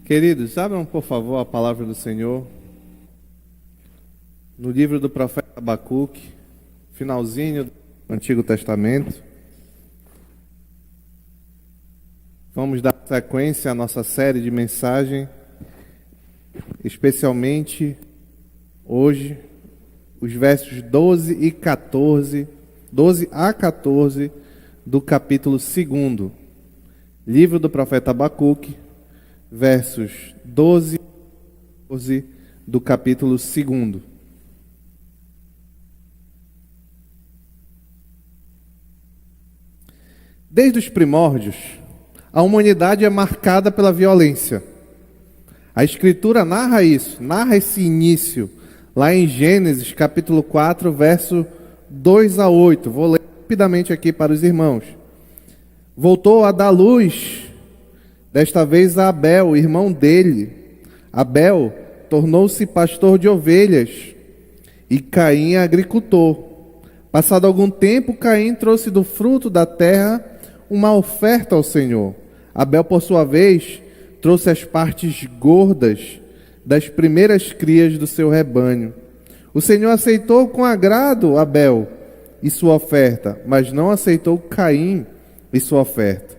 Queridos, abram por favor a palavra do Senhor no livro do profeta Abacuque, finalzinho do Antigo Testamento. Vamos dar sequência à nossa série de mensagem, especialmente hoje, os versos 12 a 14 do capítulo 2, livro do profeta Abacuque, versos 12 a 14 do capítulo 2. Desde os primórdios, a humanidade é marcada pela violência. A Escritura narra isso, narra esse início, lá em Gênesis, capítulo 4, verso 2 a 8. Vou ler rapidamente aqui para os irmãos. Voltou a dar luz, desta vez a Abel, irmão dele. Abel tornou-se pastor de ovelhas e Caim agricultor. Passado algum tempo, Caim trouxe do fruto da terra uma oferta ao Senhor. Abel, por sua vez, trouxe as partes gordas das primeiras crias do seu rebanho. O Senhor aceitou com agrado Abel e sua oferta, mas não aceitou Caim e sua oferta.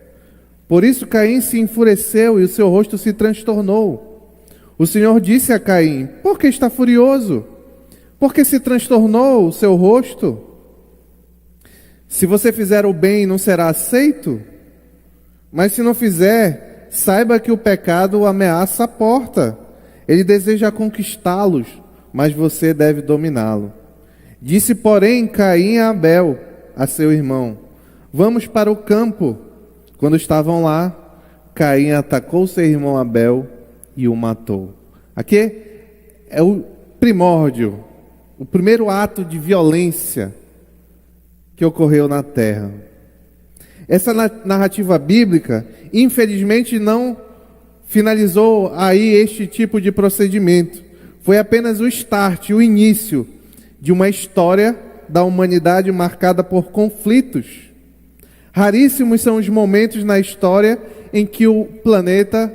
Por isso Caim se enfureceu e o seu rosto se transtornou. O Senhor disse a Caim: por que está furioso? Por que se transtornou o seu rosto? Se você fizer o bem, não será aceito? Mas se não fizer, saiba que o pecado ameaça a porta. Ele deseja conquistá-los, mas você deve dominá-lo. Disse, porém, Caim a Abel, a seu irmão: vamos para o campo. Quando estavam lá, Caim atacou seu irmão Abel e o matou. Aqui é o primórdio, o primeiro ato de violência que ocorreu na terra. Essa narrativa bíblica, infelizmente, não finalizou aí este tipo de procedimento. Foi apenas o start, o início de uma história da humanidade marcada por conflitos. Raríssimos são os momentos na história em que o planeta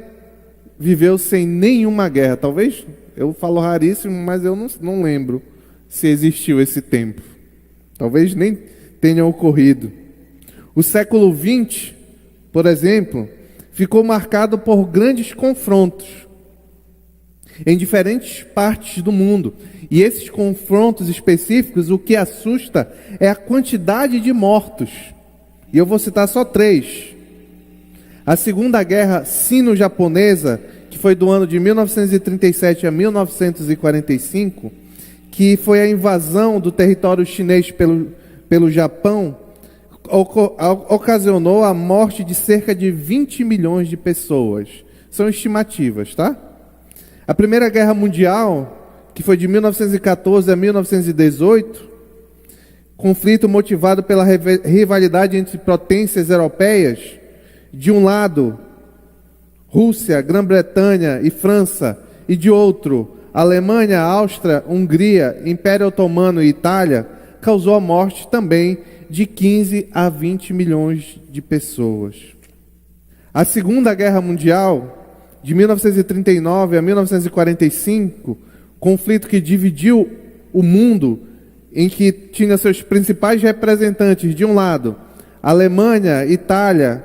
viveu sem nenhuma guerra. Talvez, eu falo raríssimo, mas eu não lembro se existiu esse tempo. Talvez nem tenha ocorrido. O século XX, por exemplo, ficou marcado por grandes confrontos em diferentes partes do mundo. E esses confrontos específicos, o que assusta é a quantidade de mortos. E eu vou citar só 3. A Segunda Guerra Sino-Japonesa, que foi do ano de 1937 a 1945, que foi a invasão do território chinês pelo Japão, ocasionou a morte de cerca de 20 milhões de pessoas. São estimativas, tá? A Primeira Guerra Mundial, que foi de 1914 a 1918, conflito motivado pela rivalidade entre potências europeias, de um lado, Rússia, Grã-Bretanha e França, e de outro, Alemanha, Áustria, Hungria, Império Otomano e Itália, causou a morte também de 15 a 20 milhões de pessoas. A Segunda Guerra Mundial, de 1939 a 1945, conflito que dividiu o mundo, em que tinha seus principais representantes, de um lado, Alemanha, Itália,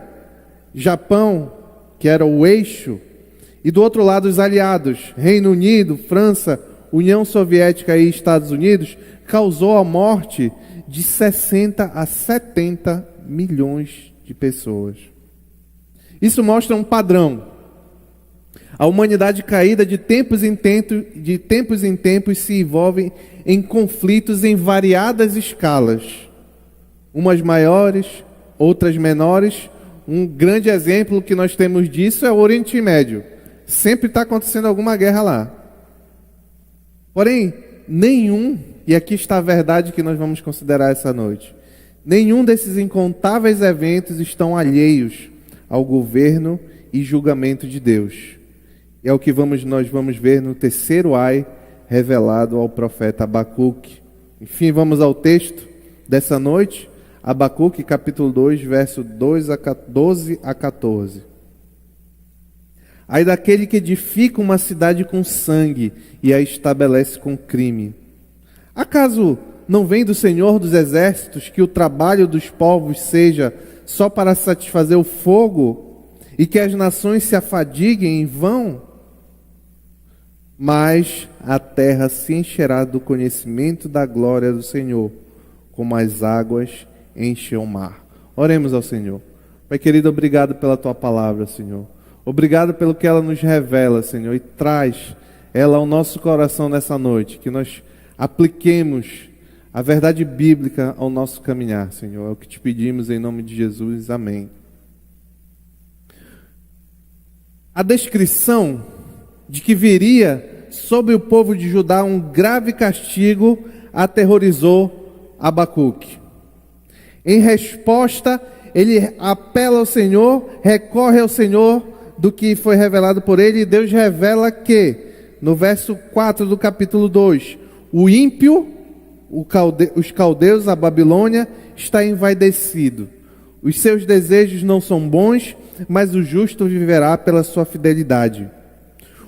Japão, que era o eixo, e do outro lado os aliados, Reino Unido, França, União Soviética e Estados Unidos, causou a morte de 60 a 70 milhões de pessoas. Isso mostra um padrão. A humanidade caída de tempos em tempos se envolve em conflitos em variadas escalas. Umas maiores, outras menores. Um grande exemplo que nós temos disso é o Oriente Médio. Sempre está acontecendo alguma guerra lá. Porém, e aqui está a verdade que nós vamos considerar essa noite, nenhum desses incontáveis eventos estão alheios ao governo e julgamento de Deus. E é o que nós vamos ver no terceiro ai revelado ao profeta Abacuque. Enfim, vamos ao texto dessa noite, Abacuque capítulo 2, verso 12 a 14. Ai daquele que edifica uma cidade com sangue e a estabelece com crime. Acaso não vem do Senhor dos Exércitos que o trabalho dos povos seja só para satisfazer o fogo e que as nações se afadiguem em vão? Mas a terra se encherá do conhecimento da glória do Senhor, como as águas enchem o mar. Oremos ao Senhor. Pai querido, obrigado pela Tua palavra, Senhor. Obrigado pelo que ela nos revela, Senhor, e traz ela ao nosso coração nessa noite, que nós apliquemos a verdade bíblica ao nosso caminhar, Senhor. É o que te pedimos em nome de Jesus. Amém. A descrição de que viria sobre o povo de Judá um grave castigo aterrorizou Abacuque. Em resposta, ele apela ao Senhor, recorre ao Senhor do que foi revelado por ele, e Deus revela que, no verso 4 do capítulo 2, o ímpio, os caldeus, a Babilônia, está envaidecido. Os seus desejos não são bons, mas o justo viverá pela sua fidelidade.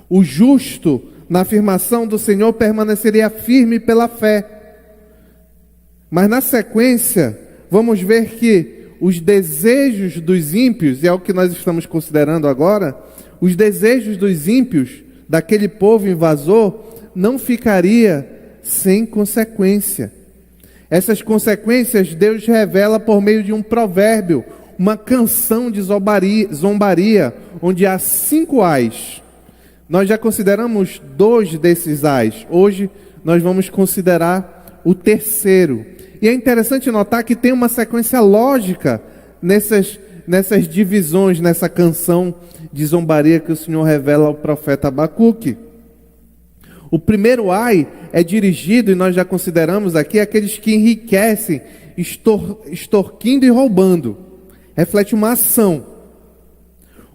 O justo, na afirmação do Senhor, permaneceria firme pela fé. Mas na sequência, vamos ver que os desejos dos ímpios, e é o que nós estamos considerando agora, os desejos dos ímpios, daquele povo invasor, não ficaria sem consequência. Essas consequências Deus revela por meio de um provérbio, uma canção de zombaria, onde há 5 ais. Nós já consideramos 2 desses ais. Hoje nós vamos considerar o terceiro. E é interessante notar que tem uma sequência lógica nessas divisões, nessa canção de zombaria que o Senhor revela ao profeta Abacuque. O primeiro ai é dirigido, e nós já consideramos aqui, àqueles que enriquecem, extorquindo e roubando. Reflete uma ação.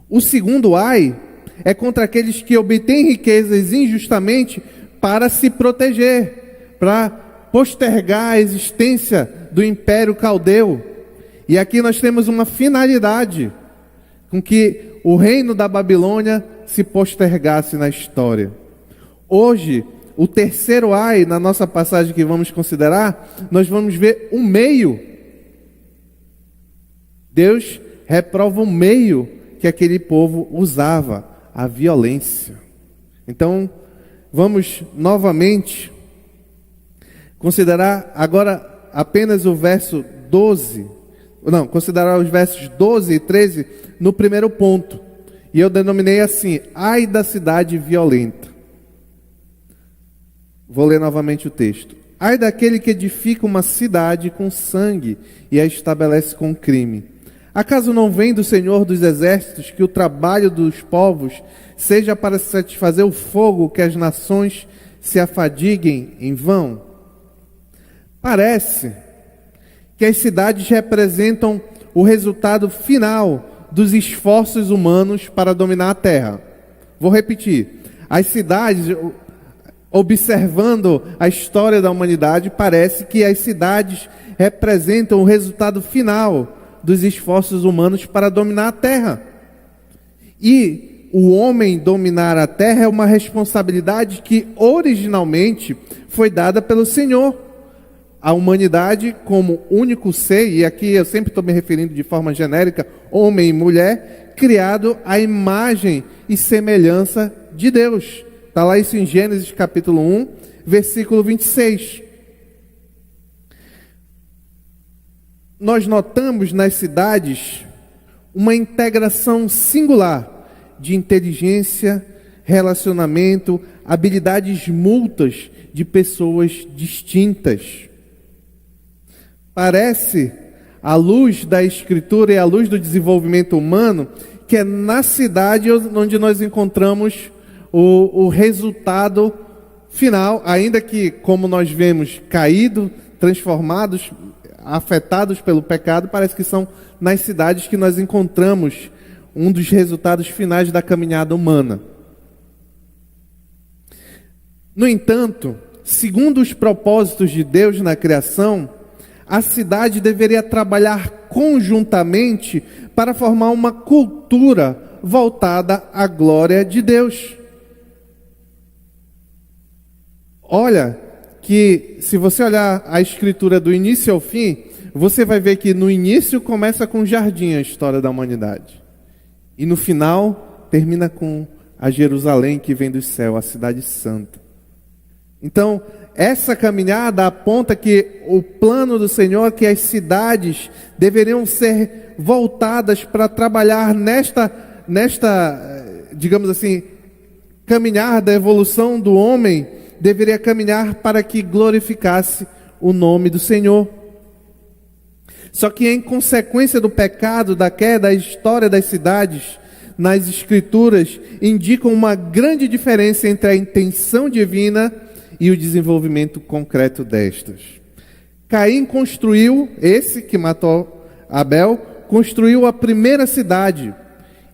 O segundo ai é contra aqueles que obtêm riquezas injustamente para se proteger, para postergar a existência do Império Caldeu. E aqui nós temos uma finalidade, com que o reino da Babilônia se postergasse na história. Hoje, o terceiro ai, na nossa passagem que vamos considerar, nós vamos ver um meio. Deus reprova o meio que aquele povo usava, a violência. Então, vamos novamente considerar agora apenas o verso 12. Não, considerar os versos 12 e 13 no primeiro ponto. E eu denominei assim: ai da cidade violenta. Vou ler novamente o texto. Ai daquele que edifica uma cidade com sangue e a estabelece com crime. Acaso não vem do Senhor dos Exércitos que o trabalho dos povos seja para satisfazer o fogo, que as nações se afadiguem em vão? Parece que as cidades representam o resultado final dos esforços humanos para dominar a terra. Vou repetir. As cidades, observando a história da humanidade, parece que as cidades representam o resultado final dos esforços humanos para dominar a terra. E o homem dominar a terra é uma responsabilidade que originalmente foi dada pelo Senhor. A humanidade como único ser, e aqui eu sempre estou me referindo de forma genérica, homem e mulher, criado à imagem e semelhança de Deus. Está lá isso em Gênesis capítulo 1, versículo 26. Nós notamos nas cidades uma integração singular de inteligência, relacionamento, habilidades múltiplas de pessoas distintas. Parece, à luz da Escritura e à luz do desenvolvimento humano, que é na cidade onde nós encontramos o resultado final, ainda que, como nós vemos, caído, transformados, afetados pelo pecado, parece que são nas cidades que nós encontramos um dos resultados finais da caminhada humana. No entanto, segundo os propósitos de Deus na criação, a cidade deveria trabalhar conjuntamente para formar uma cultura voltada à glória de Deus. Olha, que se você olhar a escritura do início ao fim, você vai ver que no início começa com o jardim, a história da humanidade. E no final termina com a Jerusalém que vem do céu, a cidade santa. Então, essa caminhada aponta que o plano do Senhor é que as cidades deveriam ser voltadas para trabalhar nesta, digamos assim, caminhar da evolução do homem, deveria caminhar para que glorificasse o nome do Senhor. Só que em consequência do pecado, da queda, a história das cidades nas Escrituras indicam uma grande diferença entre a intenção divina e o desenvolvimento concreto destas. Caim construiu, esse que matou Abel, construiu a primeira cidade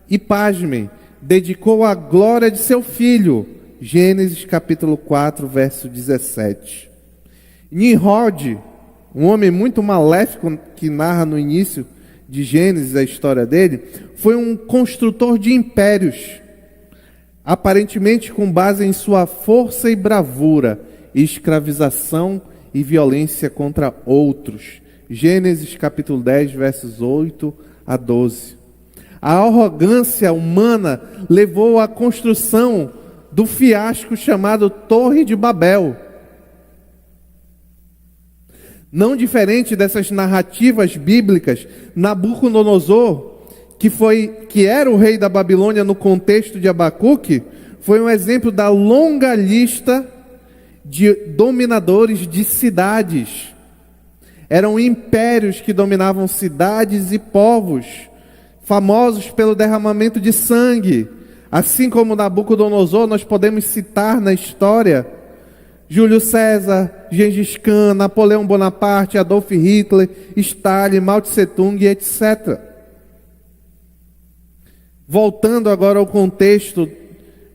e, pasmem, dedicou a glória de seu filho. Gênesis capítulo 4, verso 17. Nimrod, um homem muito maléfico que narra no início de Gênesis a história dele, foi um construtor de impérios, aparentemente com base em sua força e bravura, e escravização e violência contra outros. Gênesis capítulo 10, versos 8 a 12. A arrogância humana levou à construção do fiasco chamado Torre de Babel. Não diferente dessas narrativas bíblicas, Nabucodonosor, que era o rei da Babilônia no contexto de Abacuque, foi um exemplo da longa lista de dominadores de cidades. Eram impérios que dominavam cidades e povos, famosos pelo derramamento de sangue. Assim como Nabucodonosor, nós podemos citar na história Júlio César, Gengis Khan, Napoleão Bonaparte, Adolf Hitler, Stalin, Mao Tse Tung, etc. Voltando agora ao contexto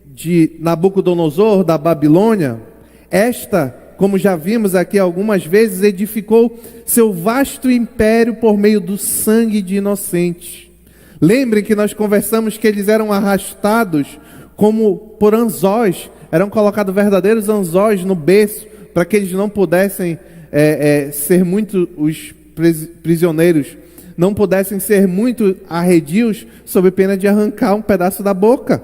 de Nabucodonosor, da Babilônia, esta, como já vimos aqui algumas vezes, edificou seu vasto império por meio do sangue de inocentes. Lembrem que nós conversamos que eles eram arrastados como por anzóis, eram colocados verdadeiros anzóis no berço, para que eles não pudessem ser muito, os prisioneiros, não pudessem ser muito arredios, sob pena de arrancar um pedaço da boca.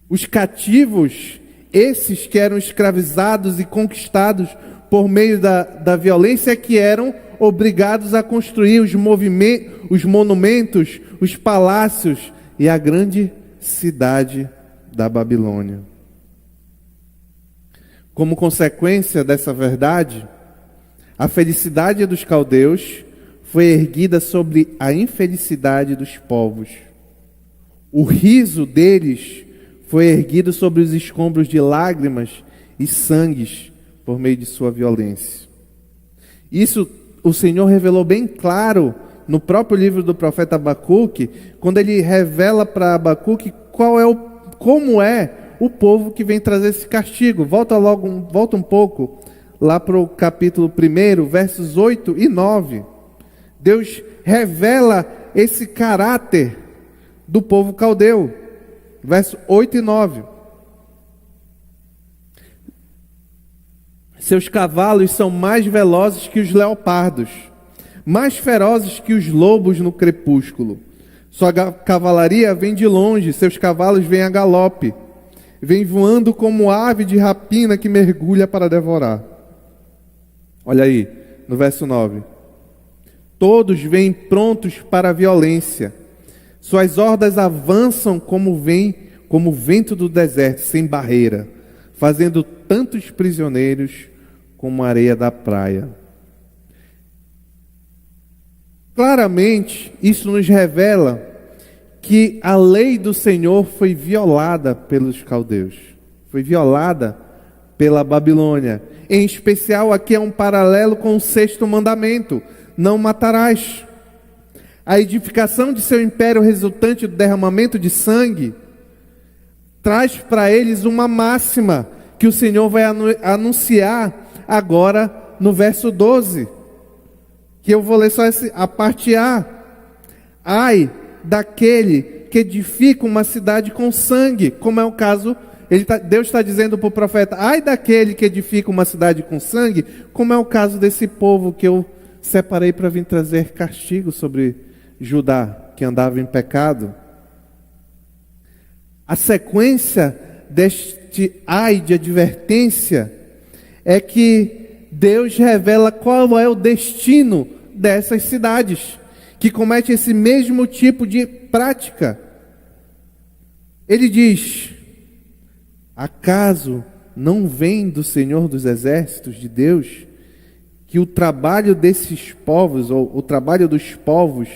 Os cativos, esses que eram escravizados e conquistados por meio da violência, que eram obrigados a construir os monumentos, os palácios e a grande cidade da Babilônia. Como consequência dessa verdade, a felicidade dos caldeus foi erguida sobre a infelicidade dos povos. O riso deles foi erguido sobre os escombros de lágrimas e sangues por meio de sua violência. Isso o Senhor revelou bem claro no próprio livro do profeta Abacuque, quando ele revela para Abacuque como é o povo que vem trazer esse castigo. Volta um pouco lá para o capítulo 1, versos 8 e 9. Deus revela esse caráter do povo caldeu. Versos 8 e 9. Seus cavalos são mais velozes que os leopardos, mais ferozes que os lobos no crepúsculo. Sua cavalaria vem de longe, seus cavalos vêm a galope, vem voando como ave de rapina que mergulha para devorar. Olha aí, no verso 9. Todos vêm prontos para a violência. Suas hordas avançam como o vento do deserto, sem barreira, fazendo tantos prisioneiros como a areia da praia. Claramente, isso nos revela que a lei do Senhor foi violada pelos caldeus, foi violada pela Babilônia. Em especial, aqui é um paralelo com o 6º mandamento: não matarás. A edificação de seu império resultante do derramamento de sangue traz para eles uma máxima que o Senhor vai anunciar agora no verso 12. que eu vou ler só a parte A. Ai daquele que edifica uma cidade com sangue, como é o caso, Deus está dizendo para o profeta, ai daquele que edifica uma cidade com sangue, como é o caso desse povo que eu separei para vir trazer castigo sobre Judá, que andava em pecado. A sequência deste ai de advertência é que Deus revela qual é o destino dessas cidades que cometem esse mesmo tipo de prática. Ele diz: acaso não vem do Senhor dos Exércitos, de Deus, que o trabalho desses povos, ou o trabalho dos povos,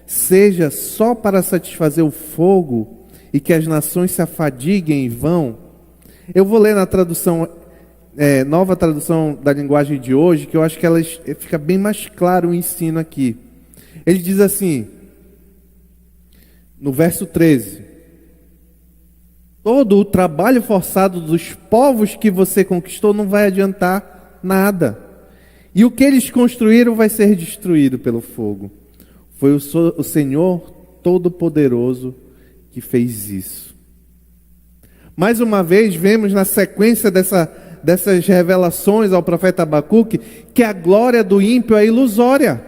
seja só para satisfazer o fogo, e que as nações se afadiguem em vão? Eu vou ler na tradução, nova tradução da linguagem de hoje, que eu acho que fica bem mais claro o ensino aqui. Ele diz assim, no verso 13: todo o trabalho forçado dos povos que você conquistou não vai adiantar nada. E o que eles construíram vai ser destruído pelo fogo. Foi o Senhor Todo-Poderoso que fez isso. Mais uma vez, vemos na sequência dessas revelações ao profeta Abacuque, que a glória do ímpio é ilusória.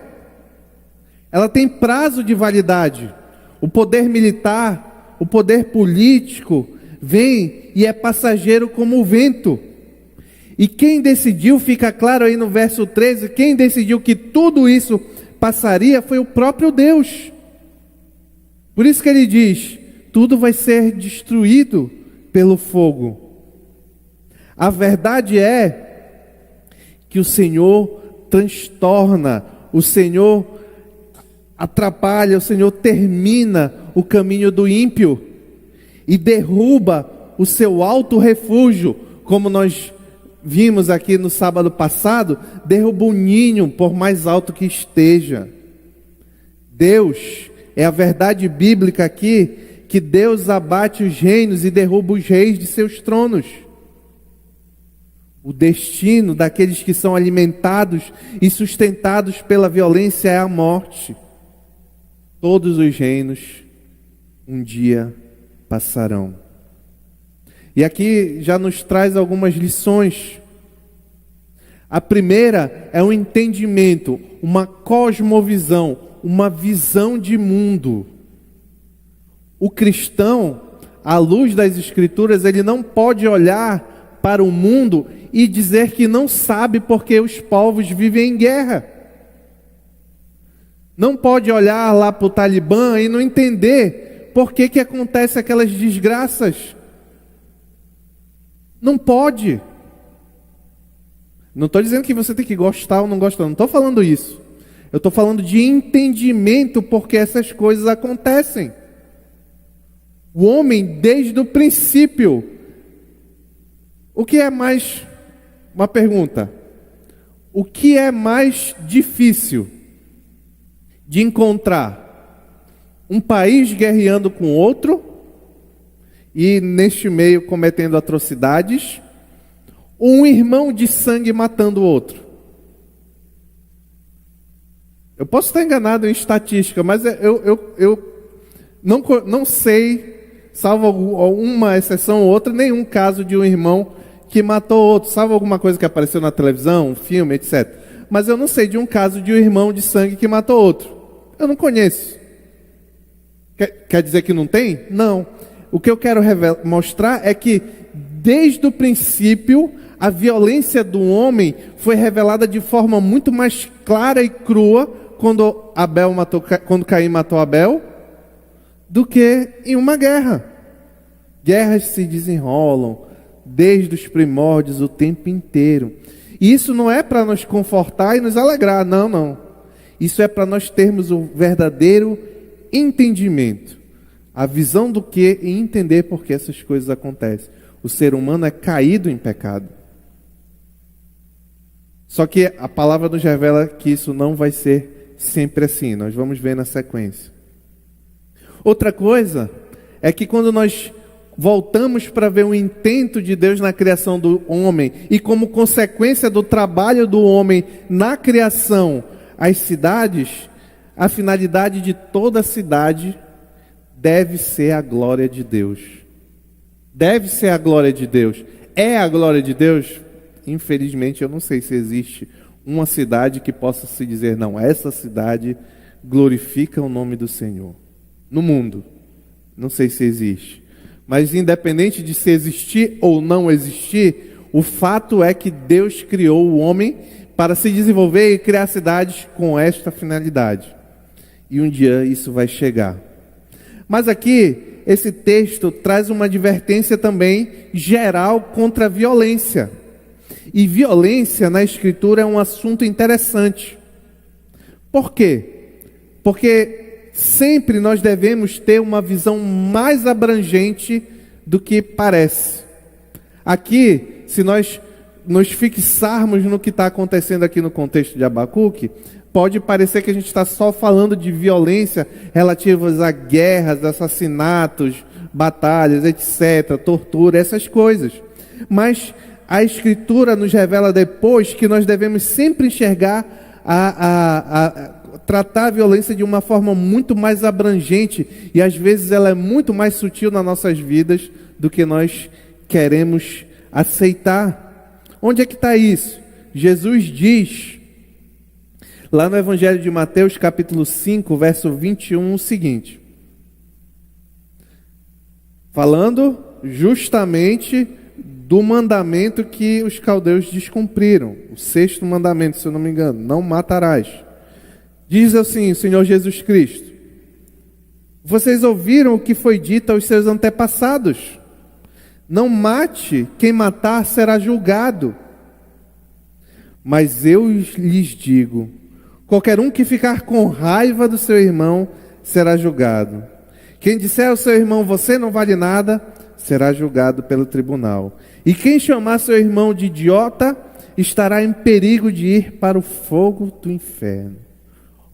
Ela tem prazo de validade. O poder militar, o poder político, vem e é passageiro como o vento. E quem decidiu, fica claro aí no verso 13, quem decidiu que tudo isso passaria foi o próprio Deus. Por isso que ele diz, tudo vai ser destruído pelo fogo. A verdade é que o Senhor transtorna, o Senhor atrapalha, o Senhor termina o caminho do ímpio e derruba o seu alto refúgio, como nós vimos aqui no sábado passado, derruba o ninho por mais alto que esteja. Deus, é a verdade bíblica aqui, que Deus abate os reinos e derruba os reis de seus tronos. O destino daqueles que são alimentados e sustentados pela violência é a morte. Todos os reinos um dia passarão. E aqui já nos traz algumas lições. A primeira é um entendimento, uma cosmovisão, uma visão de mundo. O cristão, à luz das Escrituras, ele não pode olhar para o mundo e dizer que não sabe porque os povos vivem em guerra. Não pode olhar lá para o Talibã e não entender por que acontece aquelas desgraças. Não pode. Não estou dizendo que você tem que gostar ou não gostar, não estou falando isso. Eu estou falando de entendimento porque essas coisas acontecem. O homem, desde o princípio, o que é mais, uma pergunta, o que é mais difícil de encontrar? Um país guerreando com outro e neste meio cometendo atrocidades, ou um irmão de sangue matando o outro? Eu posso estar enganado em estatística, mas eu não sei, salvo uma exceção ou outra, nenhum caso de um irmão que matou outro, salvo alguma coisa que apareceu na televisão, um filme, etc. Mas eu não sei de um caso de um irmão de sangue que matou outro. Eu não conheço. Quer dizer que não tem? Não. O que eu quero mostrar é que, desde o princípio, a violência do homem foi revelada de forma muito mais clara e crua quando Caim matou Abel, do que em uma guerra. Guerras se desenrolam desde os primórdios o tempo inteiro. E isso não é para nos confortar e nos alegrar, não. Isso é para nós termos o verdadeiro entendimento, a visão do que e entender por que essas coisas acontecem. O ser humano é caído em pecado. Só que a palavra nos revela que isso não vai ser sempre assim. Nós vamos ver na sequência. Outra coisa é que quando nós voltamos para ver o intento de Deus na criação do homem e como consequência do trabalho do homem na criação, as cidades, a finalidade de toda cidade deve ser a glória de Deus. Deve ser a glória de Deus. É a glória de Deus? Infelizmente, eu não sei se existe uma cidade que possa se dizer, não, essa cidade glorifica o nome do Senhor. No mundo, não sei se existe. Mas independente de se existir ou não existir, o fato é que Deus criou o homem para se desenvolver e criar cidades com esta finalidade. E um dia isso vai chegar. Mas aqui, esse texto traz uma advertência também geral contra a violência. E violência na Escritura é um assunto interessante. Por quê? Porque sempre nós devemos ter uma visão mais abrangente do que parece. Aqui, se nós nos fixarmos no que está acontecendo aqui no contexto de Abacuque, pode parecer que a gente está só falando de violência relativas a guerras, assassinatos, batalhas, etc., tortura, essas coisas. Mas a Escritura nos revela depois que nós devemos sempre enxergar, tratar a violência de uma forma muito mais abrangente, e às vezes ela é muito mais sutil nas nossas vidas do que nós queremos aceitar. Onde é que está isso? Jesus diz, lá no Evangelho de Mateus, capítulo 5, verso 21, o seguinte, falando justamente do mandamento que os caldeus descumpriram, o 6º mandamento, se eu não me engano, não matarás. Diz assim o Senhor Jesus Cristo: vocês ouviram o que foi dito aos seus antepassados: não mate, quem matar será julgado. Mas eu lhes digo, qualquer um que ficar com raiva do seu irmão será julgado. Quem disser ao seu irmão, você não vale nada, será julgado pelo tribunal. E quem chamar seu irmão de idiota, estará em perigo de ir para o fogo do inferno.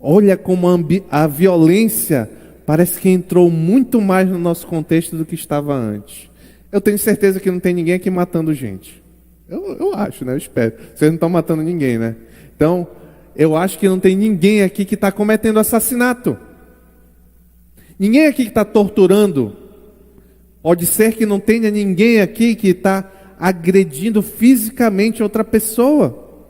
Olha como a violência parece que entrou muito mais no nosso contexto do que estava antes. Eu tenho certeza que não tem ninguém aqui matando gente. Eu acho, né? Eu espero. Vocês não estão matando ninguém, né? Então, eu acho que não tem ninguém aqui que está cometendo assassinato. Ninguém aqui que está torturando. Pode ser que não tenha ninguém aqui que está agredindo fisicamente outra pessoa.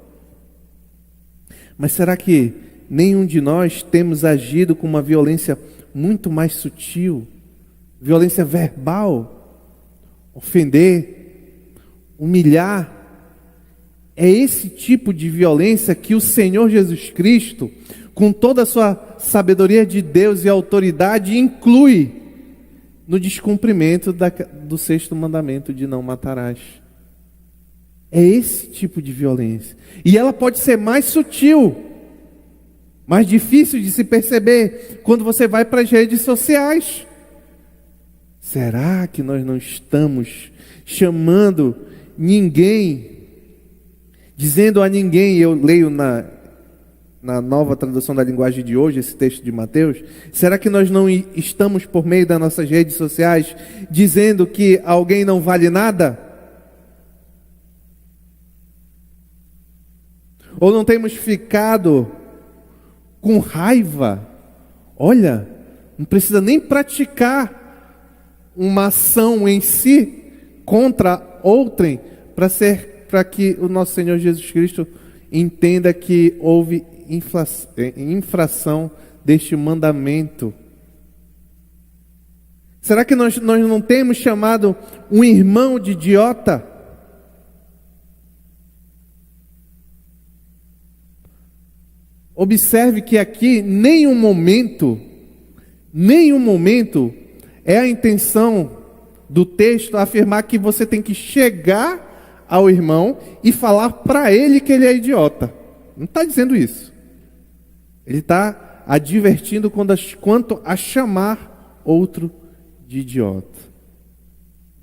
Mas será que nenhum de nós temos agido com uma violência muito mais sutil? Violência verbal? Ofender, humilhar. É esse tipo de violência que o Senhor Jesus Cristo, com toda a sua sabedoria de Deus e autoridade, inclui no descumprimento do 6º mandamento de não matarás. É esse tipo de violência. E ela pode ser mais sutil, mais difícil de se perceber quando você vai para as redes sociais. Será que nós não estamos chamando ninguém, dizendo a ninguém, eu leio na nova tradução da linguagem de hoje, esse texto de Mateus, será que nós não estamos por meio das nossas redes sociais dizendo que alguém não vale nada? Ou não temos ficado com raiva? Olha, não precisa nem praticar uma ação em si contra outrem para que o nosso Senhor Jesus Cristo entenda que houve infração deste mandamento. Será que nós não temos chamado um irmão de idiota? Observe que aqui nenhum momento é a intenção do texto afirmar que você tem que chegar ao irmão e falar para ele que ele é idiota. Não está dizendo isso. Ele está advertindo quanto a chamar outro de idiota.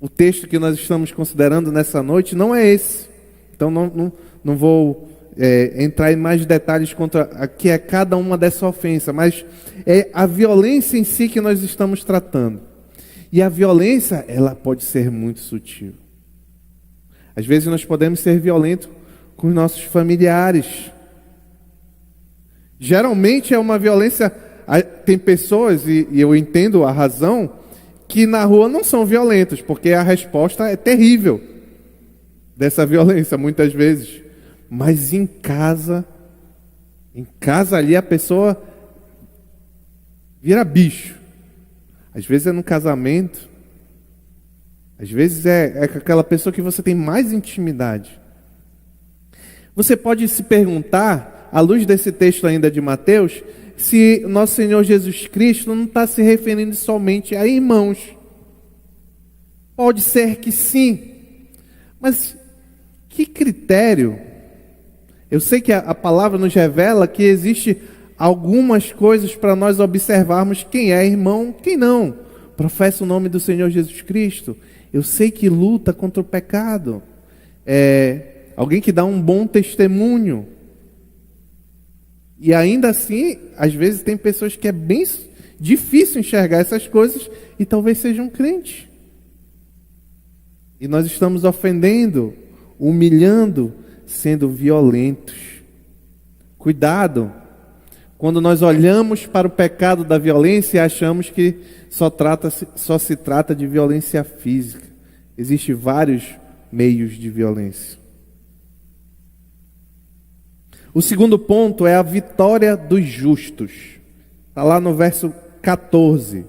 O texto que nós estamos considerando nessa noite não é esse. Então não vou entrar em mais detalhes quanto a que é cada uma dessa ofensa, mas é a violência em si que nós estamos tratando. E a violência, ela pode ser muito sutil. Às vezes nós podemos ser violentos com os nossos familiares. Geralmente é uma violência. Tem pessoas, e eu entendo a razão, que na rua não são violentos, porque a resposta é terrível dessa violência, muitas vezes. Mas em casa ali a pessoa vira bicho. Às vezes é no casamento, às vezes é com aquela pessoa que você tem mais intimidade. Você pode se perguntar, à luz desse texto ainda de Mateus, se nosso Senhor Jesus Cristo não está se referindo somente a irmãos. Pode ser que sim, mas que critério? Eu sei que a palavra nos revela que existe algumas coisas para nós observarmos quem é irmão, quem não. Professa o nome do Senhor Jesus Cristo. Eu sei que luta contra o pecado. Alguém que dá um bom testemunho. E ainda assim, às vezes tem pessoas que é bem difícil enxergar essas coisas e talvez sejam crentes. E nós estamos ofendendo, humilhando, sendo violentos. Cuidado, quando nós olhamos para o pecado da violência e achamos que só se trata de violência física. Existem vários meios de violência. O segundo ponto é a vitória dos justos. Está lá no verso 14.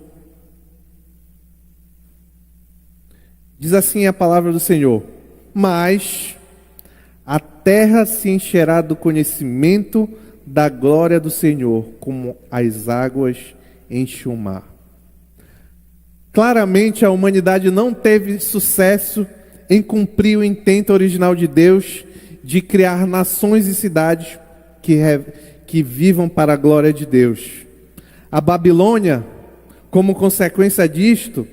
Diz assim a palavra do Senhor: mas a terra se encherá do conhecimento da glória do Senhor, como as águas enchem o mar. Claramente a humanidade não teve sucesso em cumprir o intento original de Deus de criar nações e cidades que vivam para a glória de Deus. A Babilônia, como consequência disto,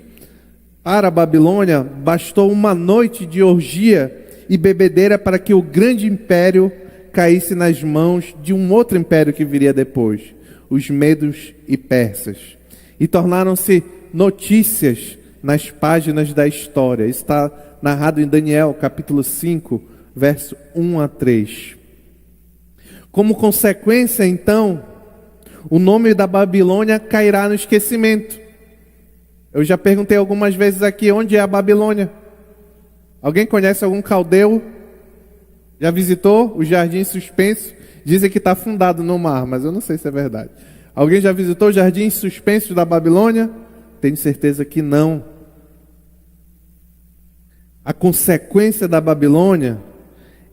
para a Babilônia bastou uma noite de orgia e bebedeira para que o grande império caísse nas mãos de um outro império que viria depois, os medos e persas. E tornaram-se notícias nas páginas da história. Isso está narrado em Daniel, capítulo 5, verso 1 a 3. Como consequência, então, o nome da Babilônia cairá no esquecimento. Eu já perguntei algumas vezes aqui, onde é a Babilônia? Alguém conhece algum caldeu? Já visitou o Jardim Suspenso? Dizem que está afundado no mar, mas eu não sei se é verdade. Alguém já visitou o Jardim Suspenso da Babilônia? Tenho certeza que não. A consequência da Babilônia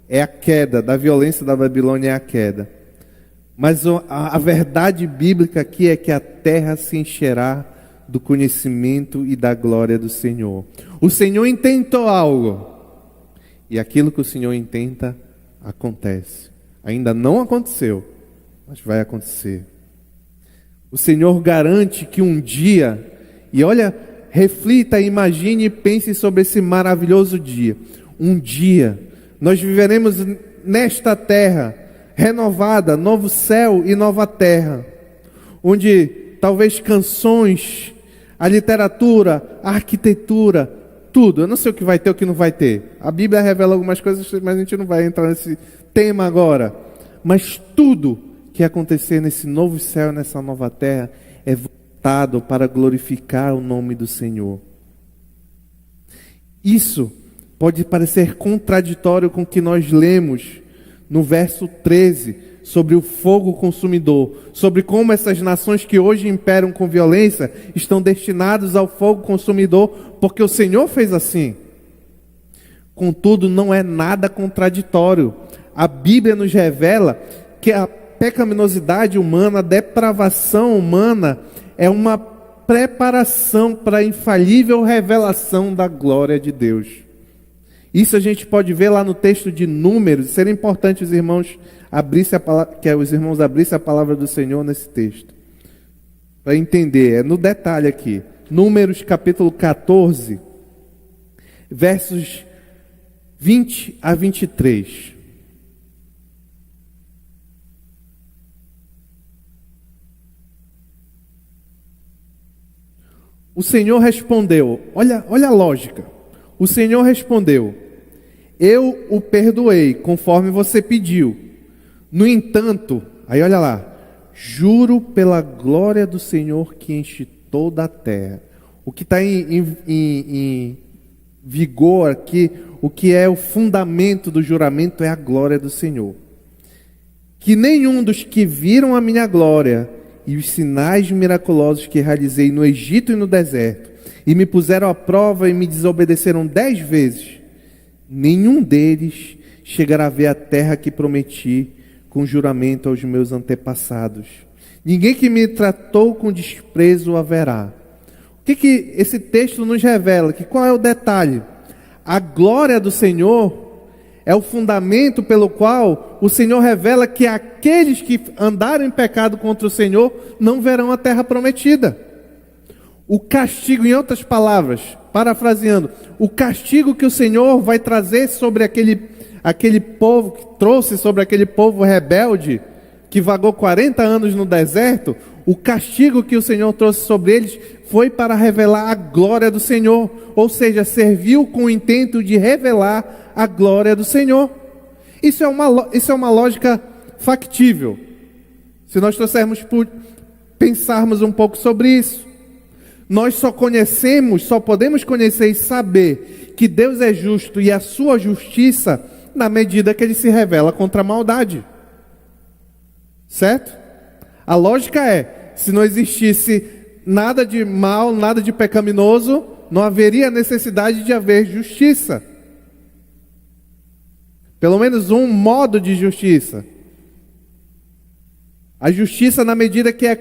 é a queda, da violência da Babilônia é a queda. Mas a verdade bíblica aqui é que a terra se encherá do conhecimento e da glória do Senhor. O Senhor intentou algo, e aquilo que o Senhor intenta, acontece. Ainda não aconteceu, mas vai acontecer. O Senhor garante que um dia, e olha, reflita, imagine e pense sobre esse maravilhoso dia. Um dia, nós viveremos nesta terra, renovada, novo céu e nova terra, onde talvez canções, a literatura, a arquitetura, tudo, eu não sei o que vai ter, o que não vai ter. A Bíblia revela algumas coisas, mas a gente não vai entrar nesse tema agora. Mas tudo que acontecer nesse novo céu, nessa nova terra, é voltado para glorificar o nome do Senhor. Isso pode parecer contraditório com o que nós lemos no verso 13, sobre o fogo consumidor, sobre como essas nações que hoje imperam com violência estão destinadas ao fogo consumidor, porque o Senhor fez assim. Contudo, não é nada contraditório. A Bíblia nos revela que a pecaminosidade humana, a depravação humana, é uma preparação para a infalível revelação da glória de Deus. Isso a gente pode ver lá no texto de Números. Seria importante os irmãos abrissem a palavra do Senhor nesse texto, para entender, é no detalhe aqui. Números capítulo 14, versos 20 a 23. O Senhor respondeu, olha a lógica. O Senhor respondeu: eu o perdoei, conforme você pediu. No entanto, aí olha lá, juro pela glória do Senhor que enche toda a terra. O que está em vigor aqui, o que é o fundamento do juramento é a glória do Senhor. Que nenhum dos que viram a minha glória e os sinais miraculosos que realizei no Egito e no deserto, e me puseram à prova e me desobedeceram 10 vezes, nenhum deles chegará a ver a terra que prometi com juramento aos meus antepassados. Ninguém que me tratou com desprezo haverá. O que esse texto nos revela? Qual é o detalhe? A glória do Senhor é o fundamento pelo qual o Senhor revela que aqueles que andaram em pecado contra o Senhor não verão a terra prometida. O castigo, em outras palavras, parafraseando, o castigo que o Senhor vai trazer sobre aquele povo, que trouxe sobre aquele povo rebelde, que vagou 40 anos no deserto, o castigo que o Senhor trouxe sobre eles foi para revelar a glória do Senhor, ou seja, serviu com o intento de revelar a glória do Senhor. Isso é uma lógica factível, se nós pensarmos um pouco sobre isso. Nós só podemos conhecer e saber que Deus é justo e a sua justiça na medida que Ele se revela contra a maldade. Certo? A lógica é, se não existisse nada de mal, nada de pecaminoso, não haveria necessidade de haver justiça. Pelo menos um modo de justiça. A justiça na medida que é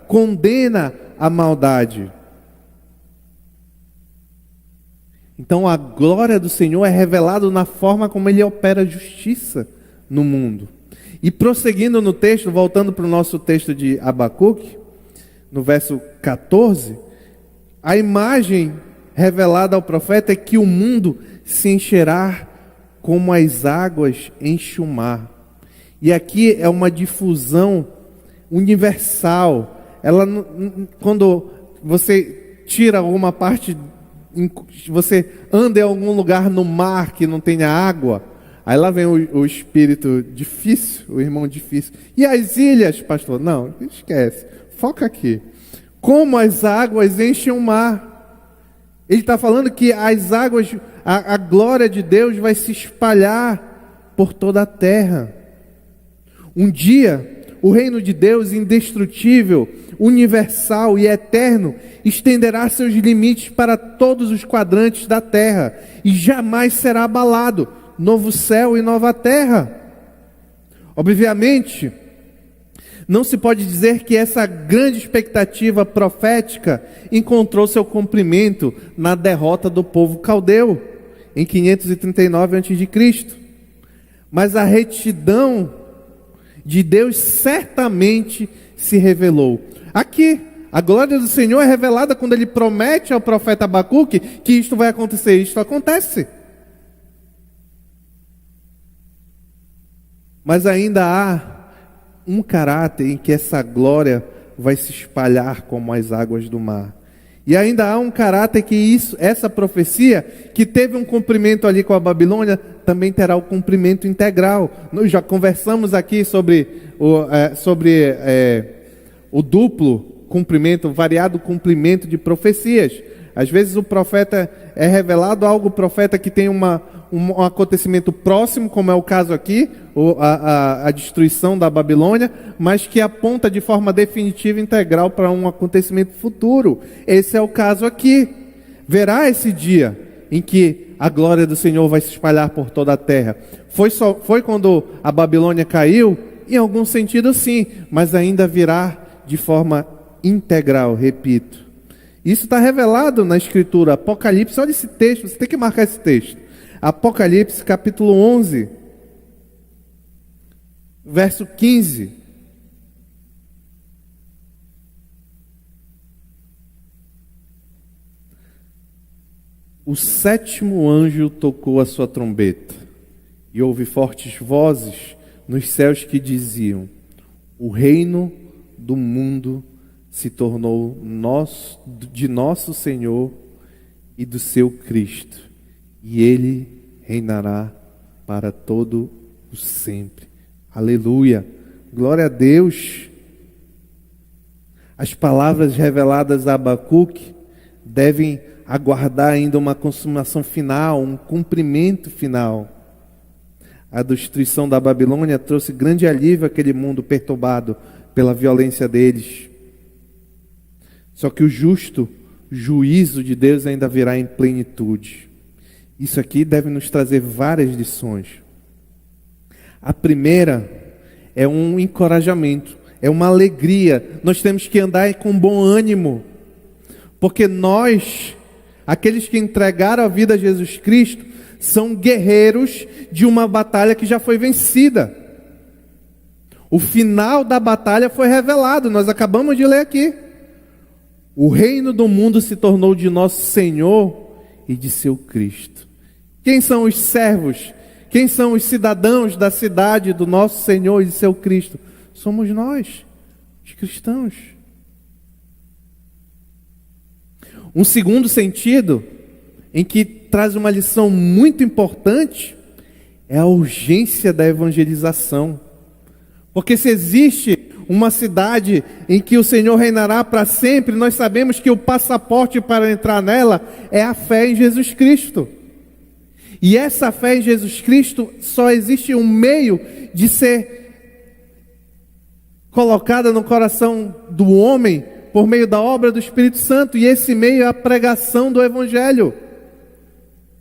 condena a maldade. Então a glória do Senhor é revelada na forma como Ele opera a justiça no mundo. E prosseguindo no texto, voltando para o nosso texto de Abacuque, no verso 14, a imagem revelada ao profeta é que o mundo se encherá como as águas enchem o mar. E aqui é uma difusão universal. Quando você tira alguma parte, você anda em algum lugar no mar que não tenha água, aí lá vem o espírito difícil, o irmão difícil. E as ilhas, pastor? Não, esquece. Foca aqui. Como as águas enchem o mar. Ele está falando que as águas, a glória de Deus vai se espalhar por toda a terra. Um dia, o reino de Deus indestrutível, universal e eterno estenderá seus limites para todos os quadrantes da terra e jamais será abalado. Novo céu e nova terra. Obviamente, não se pode dizer que essa grande expectativa profética encontrou seu cumprimento na derrota do povo caldeu, em 539 a.C. Mas a retidão de Deus certamente se revelou. Aqui, a glória do Senhor é revelada quando Ele promete ao profeta Abacuque que isto vai acontecer. Isto acontece. Mas ainda há um caráter em que essa glória vai se espalhar como as águas do mar. E ainda há um caráter que essa profecia, que teve um cumprimento ali com a Babilônia, também terá o cumprimento integral. Nós já conversamos aqui sobre o duplo cumprimento, o variado cumprimento de profecias. Às vezes o profeta é revelado algo, o profeta que tem um acontecimento próximo, como é o caso aqui, a destruição da Babilônia, mas que aponta de forma definitiva e integral para um acontecimento futuro. Esse é o caso aqui. Verá esse dia em que a glória do Senhor vai se espalhar por toda a terra. Foi quando a Babilônia caiu? Em algum sentido sim, mas ainda virá de forma integral, repito. Isso está revelado na Escritura. Apocalipse, olha esse texto, você tem que marcar esse texto. Apocalipse capítulo 11, verso 15. O sétimo anjo tocou a sua trombeta, e houve fortes vozes nos céus que diziam: o reino do mundo se tornou de nosso Senhor e do seu Cristo, e Ele reinará para todo o sempre. Aleluia! Glória a Deus! As palavras reveladas a Abacuque devem aguardar ainda uma consumação final, um cumprimento final. A destruição da Babilônia trouxe grande alívio àquele mundo perturbado pela violência deles. Só que o justo juízo de Deus ainda virá em plenitude. Isso aqui deve nos trazer várias lições. A primeira é um encorajamento, é uma alegria. Nós temos que andar com bom ânimo, porque nós, aqueles que entregaram a vida a Jesus Cristo, são guerreiros de uma batalha que já foi vencida. O final da batalha foi revelado, nós acabamos de ler aqui. O reino do mundo se tornou de nosso Senhor e de seu Cristo. Quem são os servos? Quem são os cidadãos da cidade do nosso Senhor e de seu Cristo? Somos nós, os cristãos. Um segundo sentido, em que traz uma lição muito importante, é a urgência da evangelização. Porque se existe uma cidade em que o Senhor reinará para sempre, nós sabemos que o passaporte para entrar nela é a fé em Jesus Cristo. E essa fé em Jesus Cristo só existe um meio de ser colocada no coração do homem por meio da obra do Espírito Santo, e esse meio é a pregação do Evangelho.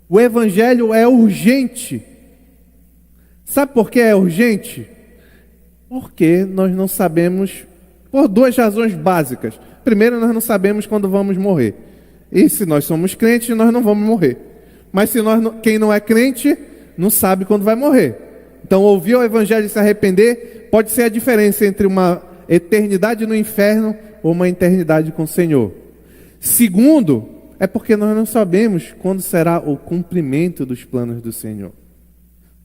O Evangelho é urgente. Sabe por que é urgente? Porque nós não sabemos, por duas razões básicas. Primeiro, nós não sabemos quando vamos morrer. E se nós somos crentes, nós não vamos morrer. Mas se quem não é crente, não sabe quando vai morrer. Então, ouvir o Evangelho e se arrepender pode ser a diferença entre uma eternidade no inferno ou uma eternidade com o Senhor. Segundo, é porque nós não sabemos quando será o cumprimento dos planos do Senhor.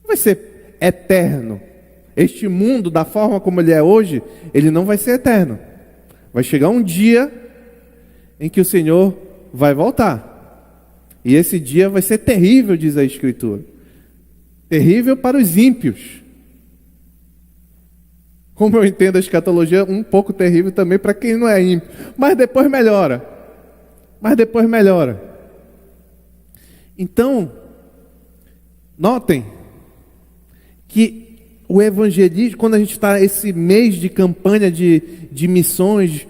Não vai ser eterno. Este mundo, da forma como ele é hoje, ele não vai ser eterno. Vai chegar um dia em que o Senhor vai voltar. E esse dia vai ser terrível, diz a Escritura. Terrível para os ímpios. Como eu entendo a escatologia, um pouco terrível também para quem não é ímpio. Mas depois melhora. Então, notem que o evangelismo, quando a gente está esse mês de campanha de missões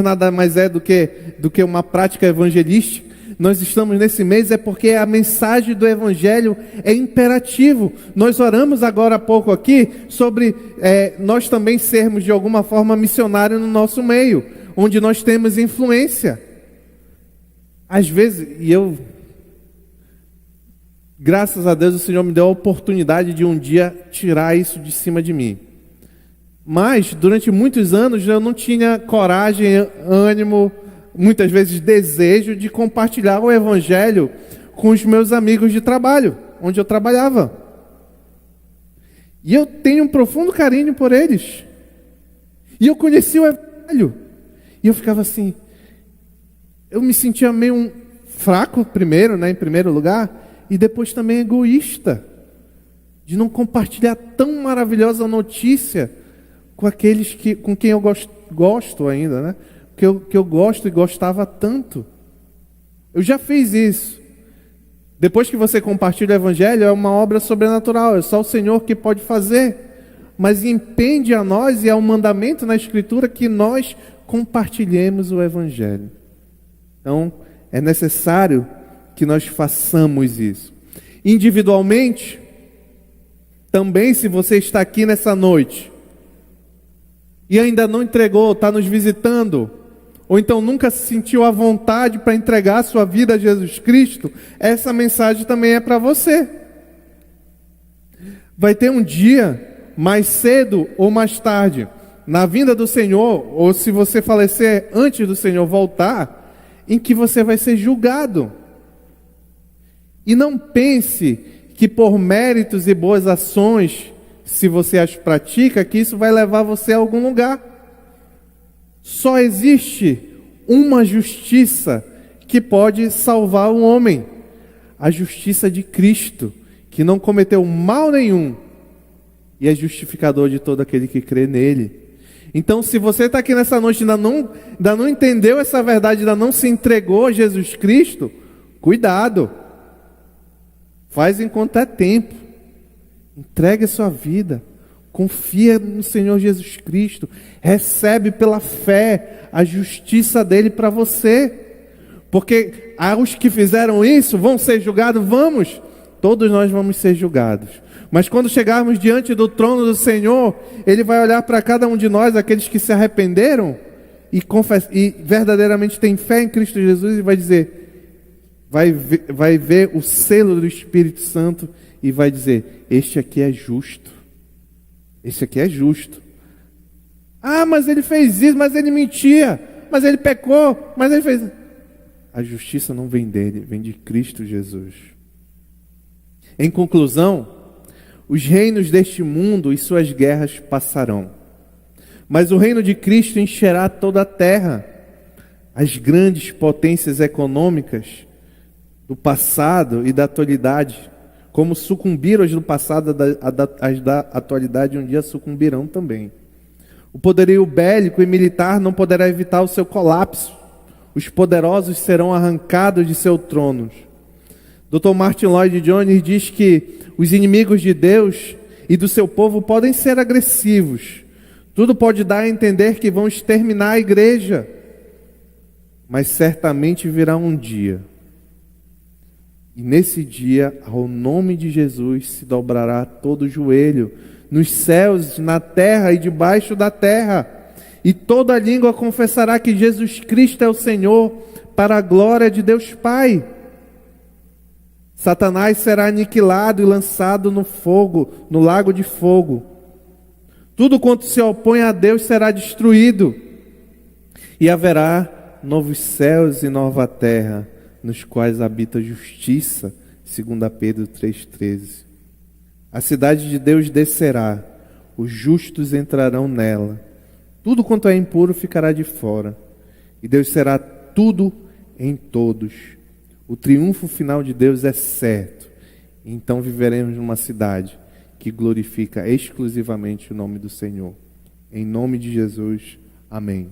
nada mais é do que uma prática evangelística, nós estamos nesse mês é porque a mensagem do Evangelho é imperativo. Nós oramos agora há pouco aqui sobre nós também sermos de alguma forma missionários no nosso meio, onde nós temos influência. Às vezes, graças a Deus o Senhor me deu a oportunidade de um dia tirar isso de cima de mim. Mas durante muitos anos eu não tinha coragem, ânimo, muitas vezes desejo de compartilhar o Evangelho com os meus amigos de trabalho, onde eu trabalhava. E eu tenho um profundo carinho por eles. E eu conheci o Evangelho. E eu ficava assim, eu me sentia meio fraco primeiro, em primeiro lugar, e depois também egoísta, de não compartilhar tão maravilhosa notícia com aqueles com quem eu gosto ainda, que eu gosto e gostava tanto. Eu já fiz isso. Depois que você compartilha o Evangelho, é uma obra sobrenatural, é só o Senhor que pode fazer. Mas impende a nós, e é um mandamento na Escritura, que nós compartilhemos o Evangelho. Então, é necessário que nós façamos isso. Individualmente, também, se você está aqui nessa noite e ainda não entregou, está nos visitando, ou então nunca se sentiu à vontade para entregar a sua vida a Jesus Cristo, essa mensagem também é para você. Vai ter um dia, mais cedo ou mais tarde, na vinda do Senhor, ou se você falecer antes do Senhor voltar, em que você vai ser julgado. E não pense que por méritos e boas ações, se você as pratica, que isso vai levar você a algum lugar. Só existe uma justiça que pode salvar o homem: a justiça de Cristo, que não cometeu mal nenhum e é justificador de todo aquele que crê nele. Então, se você está aqui nessa noite e ainda não entendeu essa verdade, ainda não se entregou a Jesus Cristo, cuidado. Faz enquanto é tempo. Entregue a sua vida. Confia no Senhor Jesus Cristo. Recebe pela fé a justiça dele para você. Porque os que fizeram isso vão ser julgados? Vamos. Todos nós vamos ser julgados. Mas quando chegarmos diante do trono do Senhor, Ele vai olhar para cada um de nós, aqueles que se arrependeram e verdadeiramente têm fé em Cristo Jesus, e vai dizer, vai ver o selo do Espírito Santo e vai dizer, este aqui é justo. Este aqui é justo. Ah, mas ele fez isso, mas ele mentia, mas ele pecou, mas ele fez... A justiça não vem dele, vem de Cristo Jesus. Em conclusão, os reinos deste mundo e suas guerras passarão, mas o reino de Cristo encherá toda a terra. As grandes potências econômicas do passado e da atualidade, como sucumbiram as do passado, as da atualidade um dia sucumbirão também. O poderio bélico e militar não poderá evitar o seu colapso. Os poderosos serão arrancados de seus tronos. Dr. Martin Lloyd Jones diz que os inimigos de Deus e do seu povo podem ser agressivos. Tudo pode dar a entender que vão exterminar a igreja. Mas certamente virá um dia. E nesse dia, ao nome de Jesus, se dobrará todo o joelho, nos céus, na terra e debaixo da terra. E toda língua confessará que Jesus Cristo é o Senhor, para a glória de Deus Pai. Satanás será aniquilado e lançado no fogo, no lago de fogo. Tudo quanto se opõe a Deus será destruído. E haverá novos céus e nova terra, nos quais habita a justiça, segundo Pedro 3,13. A cidade de Deus descerá, os justos entrarão nela. Tudo quanto é impuro ficará de fora. E Deus será tudo em todos. O triunfo final de Deus é certo. Então viveremos numa cidade que glorifica exclusivamente o nome do Senhor. Em nome de Jesus, amém.